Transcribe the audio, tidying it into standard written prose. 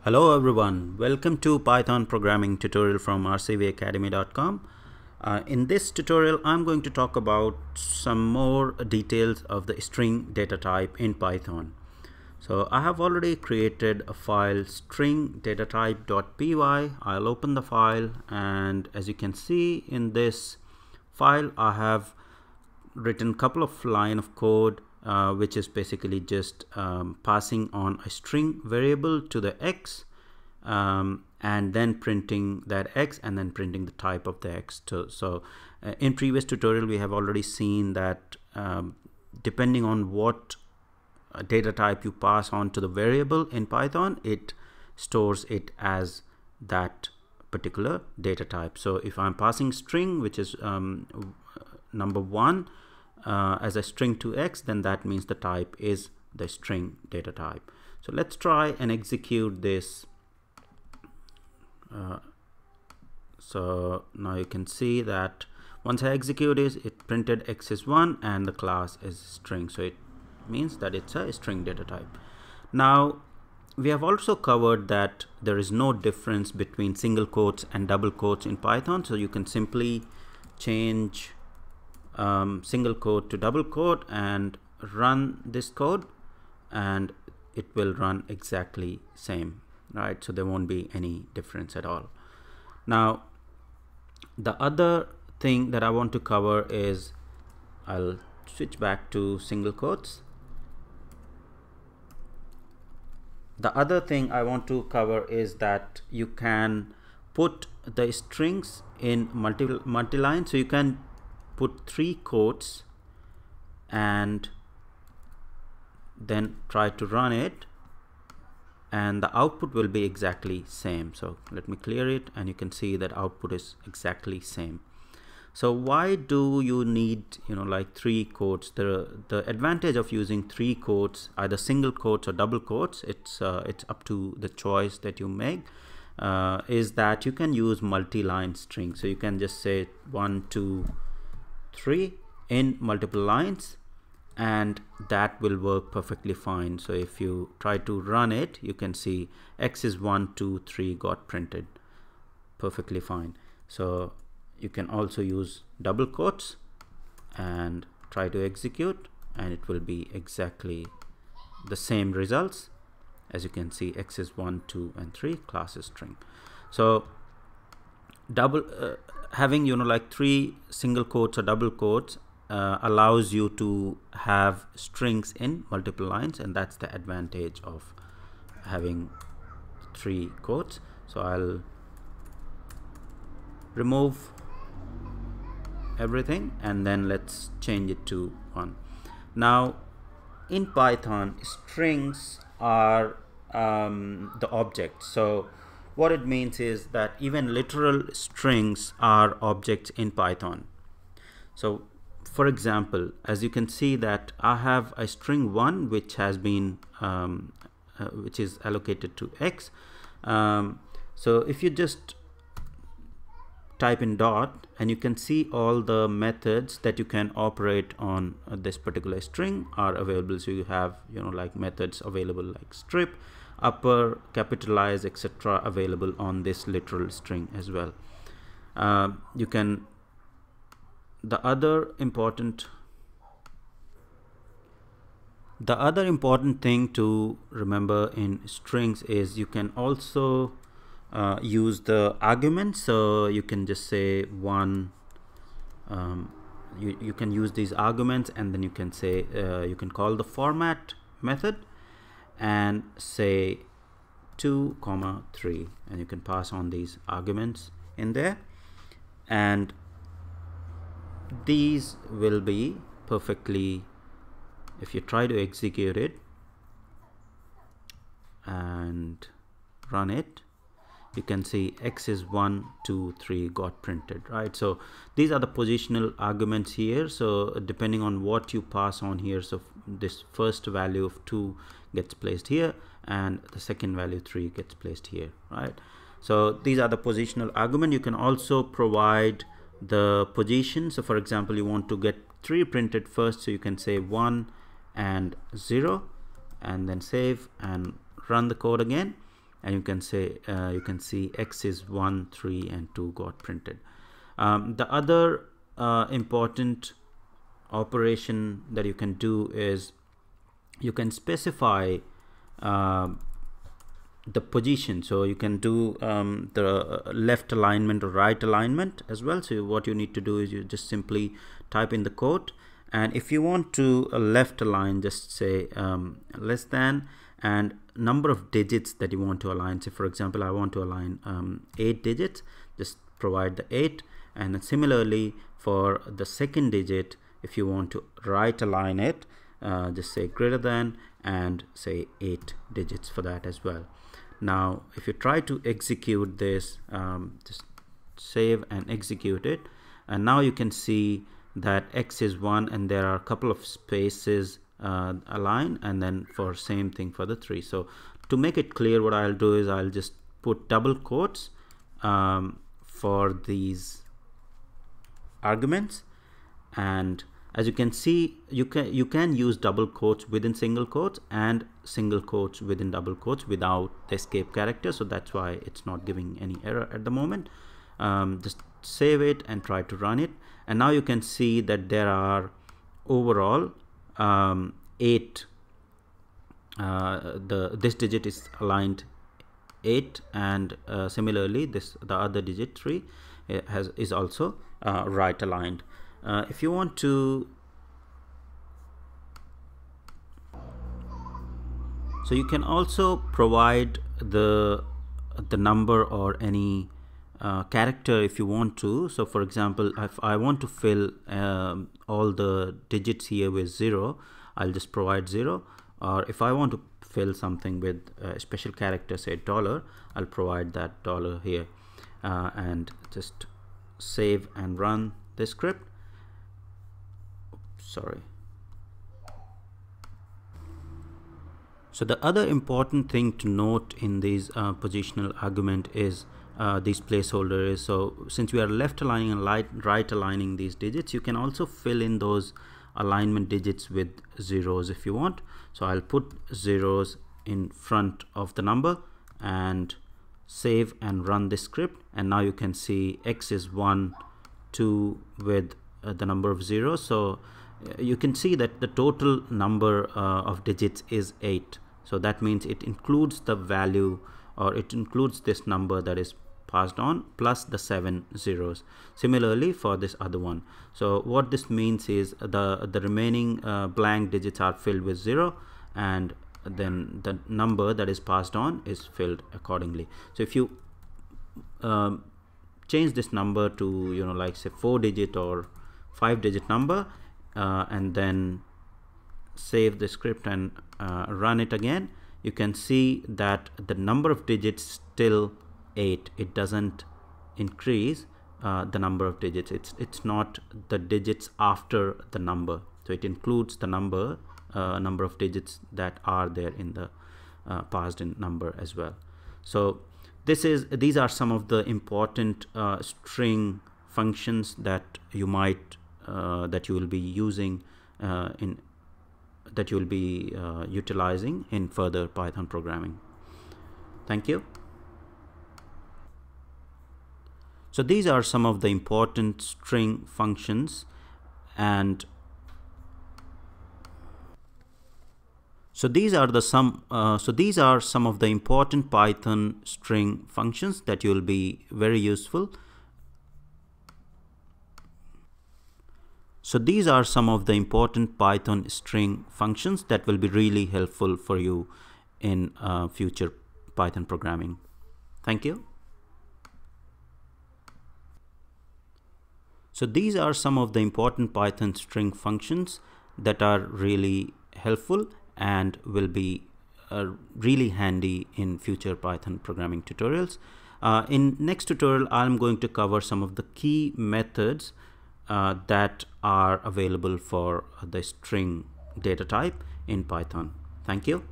Hello everyone, welcome to Python programming tutorial from rcvacademy.com. In this tutorial I'm going to talk about some more details of the string data type in Python. So I have already created a file string datatype.py. I'll open the file, and as you can see in this file I have written a couple of lines of code which is basically just passing on a string variable to the x and then printing that x and then printing the type of the x too. So in previous tutorial we have already seen that depending on what data type you pass on to the variable in Python, it stores it as that particular data type. So if I'm passing string, which is number 1 as a string to x, then that means the type is the string data type. So let's try and execute this. So now you can see that once I execute it printed x is 1 and the class is string, so it means that it's a string data type. Now we have also covered that there is no difference between single quotes and double quotes in Python, so you can simply change single quote to double quote and run this code and it will run exactly same, right? So there won't be any difference at all. Now the other thing that I want to cover is, I'll switch back to single quotes. The other thing I want to cover is that you can put the strings in multi-line, so you can put 3 quotes and then try to run it and the output will be exactly same. So let me clear it and you can see that output is exactly same. So why do you need, like 3 quotes? The advantage of using 3 quotes, either single quotes or double quotes, it's up to the choice that you make, is that you can use multi-line string. So you can just say 1, 2, 3 in multiple lines and that will work perfectly fine. So if you try to run it, you can see x is 1, 2, 3 got printed perfectly fine. So you can also use double quotes and try to execute and it will be exactly the same results. As you can see, x is 1, 2 and 3, class is string. So having like 3 single quotes or double quotes allows you to have strings in multiple lines, and that's the advantage of having 3 quotes. So I'll remove everything and then let's change it to 1. Now in Python, strings are the objects. So what it means is that even literal strings are objects in Python. So for example, as you can see that I have a string 1 which has been which is allocated to x. So if you just type in dot, and you can see all the methods that you can operate on this particular string are available. So you have like methods available like strip, upper, capitalize, etc. available on this literal string as well. You can, the other important thing to remember in strings is you can also use the arguments. So you can just say 1, you can use these arguments and then you can say you can call the format method and say 2, 3, and you can pass on these arguments in there and these will be perfectly, if you try to execute it and run it, you can see x is 1, 2, 3 got printed, right? So these are the positional arguments here. So depending on what you pass on here, so this first value of 2 gets placed here and the second value 3 gets placed here, right? So these are the positional argument. You can also provide the position. So for example, you want to get 3 printed first, so you can say 1 and 0 and then save and run the code again, and you can see X is 1, 3 and 2 got printed. The other important operation that you can do is you can specify the position. So you can do the left alignment or right alignment as well. So what you need to do is you just simply type in the code, and if you want to left align, just say less than and number of digits that you want to align. So for example, I want to align 8 digits, just provide the 8, and then similarly for the second digit, if you want to right align it, just say greater than and say 8 digits for that as well. Now if you try to execute this, just save and execute it, and now you can see that X is 1 and there are a couple of spaces aligned, and then for same thing for the 3. So to make it clear, what I'll do is I'll just put double quotes for these arguments, and as you can see, you can use double quotes within single quotes and single quotes within double quotes without the escape character. So that's why it's not giving any error at the moment. Just save it and try to run it, and now you can see that there are overall 8. This digit is aligned 8, and similarly the other digit 3 is also right aligned. If you want to, so you can also provide the number or any character if you want to. So for example, if I want to fill all the digits here with 0, I'll just provide 0, or if I want to fill something with a special character, say $, I'll provide that $, here, and just save and run this script. Sorry. So the other important thing to note in these positional argument is these placeholders. So since we are left aligning and right aligning these digits, you can also fill in those alignment digits with zeros if you want. So I'll put zeros in front of the number and save and run this script, and now you can see X is 1, 2 with the number of zeros. So you can see that the total number of digits is 8. So that means it includes the value, or it includes this number that is passed on plus the 7 zeros. Similarly for this other one. So what this means is the remaining blank digits are filled with 0, and then the number that is passed on is filled accordingly. So if you change this number to, you know, like say 4-digit or 5-digit number, and then save the script and run it again, you can see that the number of digits still 8. It doesn't increase the number of digits. It's not the digits after the number, so it includes the number of digits that are there in the passed in number as well. So these are some of the important string functions that you might that you will be using utilizing in further Python programming. Thank you. So these are some of the important string functions, and so these are some of the important Python string functions that will be very useful. So these are some of the important Python string functions that will be really helpful for you in future Python programming. Thank you. So these are some of the important Python string functions that are really helpful and will be really handy in future Python programming tutorials. In next tutorial, I'm going to cover some of the key methods that are available for the string data type in Python. Thank you.